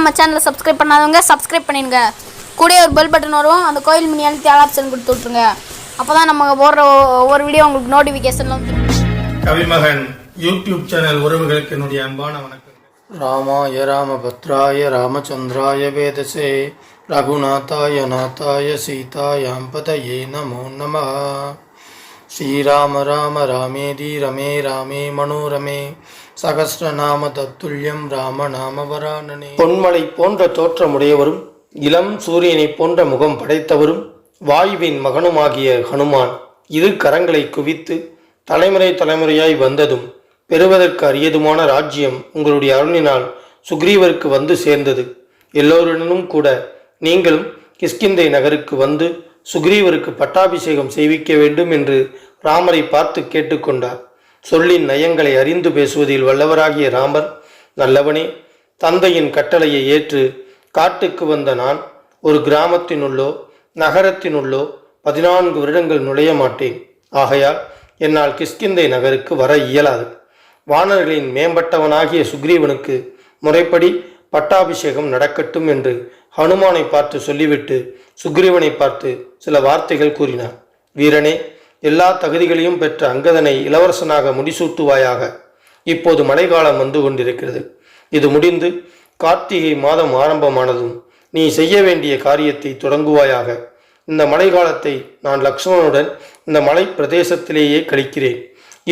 நம்ம சேனலை சப்ஸ்கிரைப் பண்ணாதவங்க சப்ஸ்கிரைப் பண்ணிடுங்க. கூட ஒரு பெல் பட்டன் வரும், அந்த கோயில் மினி அழுத்தி ஆல் ஆப்ஷன் கொடுத்து விட்ருங்க. அப்போ தான் நம்ம போடுற ஒவ்வொரு வீடியோ உங்களுக்கு நோட்டிஃபிகேஷன்ல வந்து. கவிமகன் யூடியூப் சேனல் உறவுகளுக்கு என்னுடைய அன்பான வணக்கம். ராமாய ராமபத்ராய ராமச்சந்திராய வேதசே ரகுநாதாய நாதாய சீதாயாம் பதயே நமோ நமः. ஸ்ரீராம ராம ராமேதி ரமே ராமே மனோரமே சகஸ்ரநாம தத்துல்யம் ராம நாம வரானனே. பொன்மலை போன்ற தோற்றமுடையவரும் இளம் சூரியனை போன்ற முகம் படைத்தவரும் வாயுவின் மகனுமாகிய ஹனுமான் இரு கரங்களை குவித்து தலைமுறையாய் வந்ததும் பெறுவதற்கு அரியதுமான ராஜ்யம் உங்களுடைய அருளினால் சுக்ரீவருக்கு வந்து சேர்ந்தது. எல்லோருடனும் கூட நீங்களும் கிஷ்கிந்தை நகருக்கு வந்து சுக்ரீவருக்கு பட்டாபிஷேகம் செய்விக்க வேண்டும் என்று ராமரை பார்த்து கேட்டுக்கொண்டார். சொல்லின் நயங்களை அறிந்து பேசுவதில் வல்லவராகிய ராமர், நல்லவனே, தந்தையின் கட்டளையை ஏற்று காட்டுக்கு வந்த நான் ஒரு கிராமத்தினுள்ளோ நகரத்தினுள்ளோ 14 வருடங்கள் நுழைய மாட்டேன். ஆகையால் என்னால் கிஷ்கிந்தை நகருக்கு வர இயலாது. வானர்களின் மேம்பட்டவனாகிய சுக்ரீவனுக்கு முறைப்படி பட்டாபிஷேகம் நடக்கட்டும் என்று ஹனுமானை பார்த்து சொல்லிவிட்டு சுக்ரீவனை பார்த்து சில வார்த்தைகள் கூறினார். வீரனே, எல்லா தகுதிகளையும் பெற்ற அங்கதனை இளவரசனாக முடிசூட்டுவாயாக. இப்போது மழைக்காலம் வந்து கொண்டிருக்கிறது. இது முடிந்து கார்த்திகை மாதம் ஆரம்பமானதும் நீ செய்ய வேண்டிய காரியத்தை தொடங்குவாயாக. இந்த மழைக்காலத்தை நான் லக்ஷ்மணனுடன் இந்த மலை பிரதேசத்திலேயே கழிக்கிறேன்.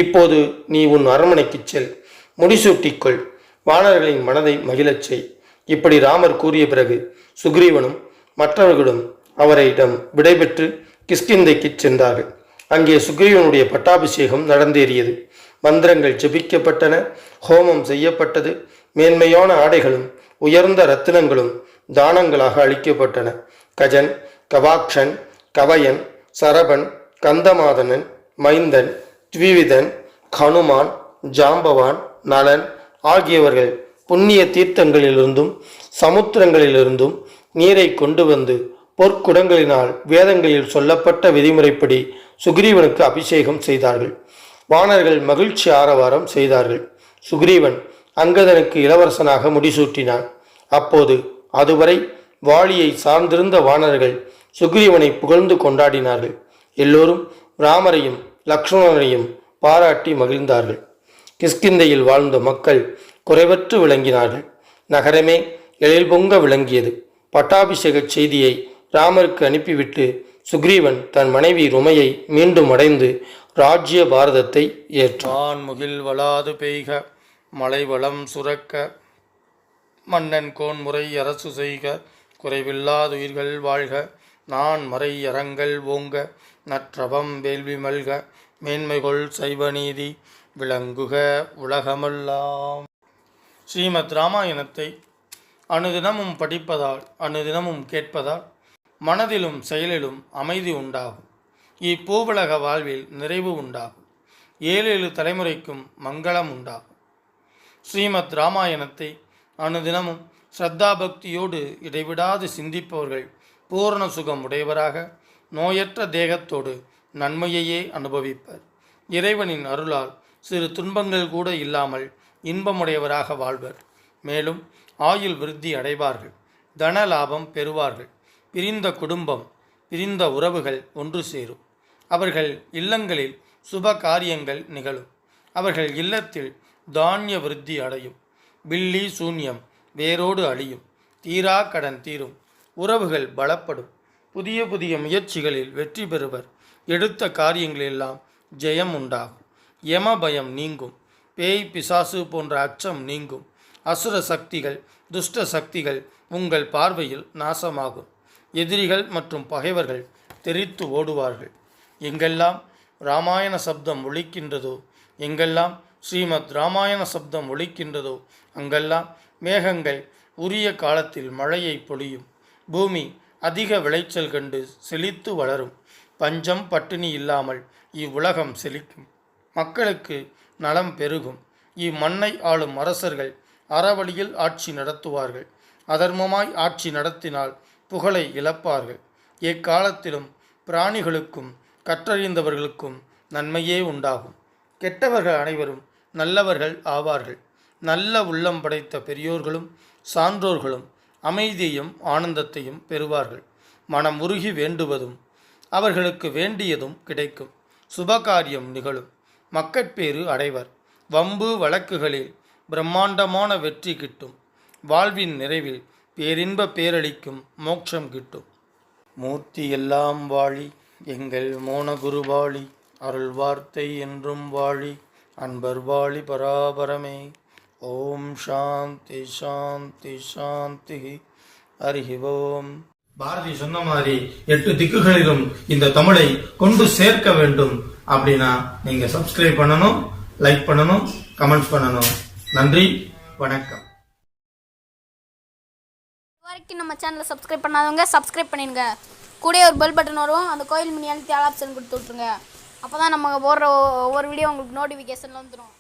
இப்போது நீ உன் அரண்மனைக்கு செல், முடிசூட்டிக்கொள், வானர்களின் மனதை மகிழச் செய். இப்படி ராமர் கூறிய பிறகு சுக்ரீவனும் மற்றவர்களும் அவரிடம் விடைபெற்று கிஷ்கிந்தைக்கு சென்றார்கள். அங்கே சுக்ரீவனுடைய பட்டாபிஷேகம் நடந்தேறியது. மந்திரங்கள் ஜெபிக்கப்பட்டன, ஹோமம் செய்யப்பட்டது. மேன்மையான ஆடைகளும் உயர்ந்த ரத்தினங்களும் தானங்களாக அளிக்கப்பட்டன. கஜன், கவாக்ஷன், கவயன், சரபன், கந்தமாதனன், மைந்தன், த்விவிதன், ஹனுமான், ஜாம்பவான், நலன் ஆகியவர்கள் புண்ணிய தீர்த்தங்களிலிருந்தும் சமுத்திரங்களிலிருந்தும் நீரை கொண்டு வந்து பொற்குடங்களினால் வேதங்களில் சொல்லப்பட்ட விதிமுறைப்படி சுக்ரீவனுக்கு அபிஷேகம் செய்தார்கள். வானர்கள் மகிழ்ச்சி ஆரவாரம் செய்தார்கள். சுக்ரீவன் அங்கதனுக்கு இளவரசனாக முடிசூட்டினான். அப்போது அதுவரை வாலியை சார்ந்திருந்த வானர்கள் சுக்ரீவனை புகழ்ந்து கொண்டாடினார்கள். எல்லோரும் ராமரையும் லக்ஷ்மணனையும் பாராட்டி மகிழ்ந்தார்கள். கிஷ்கிந்தையில் வாழ்ந்த மக்கள் குறைவற்று விளங்கினார்கள். நகரமே எழில் பொங்க விளங்கியது. பட்டாபிஷேக செய்தியை ராமருக்கு அனுப்பிவிட்டு சுக்ரீவன் தன் மனைவி ருமையை மீண்டும் அடைந்து ராஜ்ய பாரதத்தை ஏற்றான். முகில் வளாது பெய்க, மலை வளம் சுரக்க, மன்னன் கோன்முறை அரசு செய்க, குறைவில்லாதுயிர்கள் வாழ்க, நான் மறை அறங்கள் ஓங்க, நற்றவம் வேள்வி மல்க, மேன்மைகொள் சைவநீதி விளங்குக உலகமெல்லாம். ஸ்ரீமத் ராமாயணத்தை அனுதினமும் படிப்பதால் அனுதினமும் கேட்பதால் மனதிலும் செயலிலும் அமைதி உண்டாகும். இப்பூவுலக வாழ்வில் நிறைவு உண்டாகும். 7 தலைமுறைக்கும் மங்களம் உண்டாகும். ஸ்ரீமத் ராமாயணத்தை அனுதினமும் ஸ்ரத்தாபக்தியோடு இடைவிடாது சிந்திப்பவர்கள் பூரண சுகம் உடையவராக நோயற்ற தேகத்தோடு நன்மையையே அனுபவிப்பர். இறைவனின் அருளால் சிறு துன்பங்கள் கூட இல்லாமல் இன்பமுடையவராக வாழ்வர். மேலும் ஆயுள் விருத்தி அடைவார்கள். தன லாபம் பெறுவார்கள். பிரிந்த குடும்பம், பிரிந்த உறவுகள் ஒன்று சேரும். அவர்கள் இல்லங்களில் சுப காரியங்கள் நிகழும். அவர்கள் இல்லத்தில் தானிய விருத்தி அடையும். பில்லி சூன்யம் வேரோடு அழியும். தீரா கடன் தீரும். உறவுகள் பலப்படும். புதிய புதிய முயற்சிகளில் வெற்றி பெறுவர். எடுத்த காரியங்களெல்லாம் ஜெயம் உண்டாகும். யம பயம் நீங்கும். பேய் பிசாசு போன்ற அச்சம் நீங்கும். அசுர சக்திகள், துஷ்ட சக்திகள் உங்கள் பார்வையில் நாசமாகும். எதிரிகள் மற்றும் பகைவர்கள் தெரித்து ஓடுவார்கள். எங்கெல்லாம் இராமாயண சப்தம் ஒலிக்கின்றதோ, எங்கெல்லாம் ஸ்ரீமத் இராமாயண சப்தம் ஒலிக்கின்றதோ, அங்கெல்லாம் மேகங்கள் உரிய காலத்தில் மழையை பொழியும். பூமி அதிக விளைச்சல் கண்டு செழித்து வளரும். பஞ்சம் பட்டினி இல்லாமல் இவ்வுலகம் செழிக்கும். மக்களுக்கு நலம் பெருகும். இம்மண்ணை ஆளும் அரசர்கள் அறவழியில் ஆட்சி நடத்துவார்கள். அதர்மமாய் ஆட்சி நடத்தினால் புகழை இழப்பார்கள். எக்காலத்திலும் பிராணிகளுக்கும் கற்றறிந்தவர்களுக்கும் நன்மையே உண்டாகும். கெட்டவர்கள் அனைவரும் நல்லவர்கள் ஆவார்கள். நல்ல உள்ளம் படைத்த பெரியோர்களும் சான்றோர்களும் அமைதியையும் ஆனந்தத்தையும் பெறுவார்கள். மனம் உருகி வேண்டுவதும் அவர்களுக்கு வேண்டியதும் கிடைக்கும். சுபகாரியம் நிகழும். மக்கட்பேறு அடைவர். வம்பு வழக்குகளில் பிரம்மாண்டமான வெற்றி கிட்டும். வாழ்வின் நிறைவில் பேரின்ப பேரளிக்கும் மோட்சம் கிட்டும். மூர்த்தி எல்லாம் வாழி எங்கள் மோனகுருவாளி, அருள் வார்த்தை என்றும் வாழி, அன்பர் வாழி பராபரமே. ஓம் சாந்தி சாந்தி சாந்தி. ஹரி ஓம். பாரதி சொன்ன மாதிரி 8 திக்குகளிலும் இந்த தமிழை கொண்டு சேர்க்க வேண்டும் அப்படின்னா நீங்க சப்ஸ்கிரைப் பண்ணணும், லைக் பண்ணணும், கமெண்ட்ஸ் பண்ணணும். நன்றி, வணக்கம். வரைக்கும் நம்ம சேனலை சப்ஸ்கிரைப் பண்ணாதவங்க சப்ஸ்கிரைப் பண்ணிடுங்க. கூடவே ஒரு பெல் பட்டன் வரும், அந்த கோயில் மினி அழுத்தி ஆல் ஆப்ஷன் கொடுத்து விட்ருங்க. அப்போ தான் நம்ம போடுற ஒவ்வொரு வீடியோ உங்களுக்கு நோட்டிஃபிகேஷனில் வந்துடும்.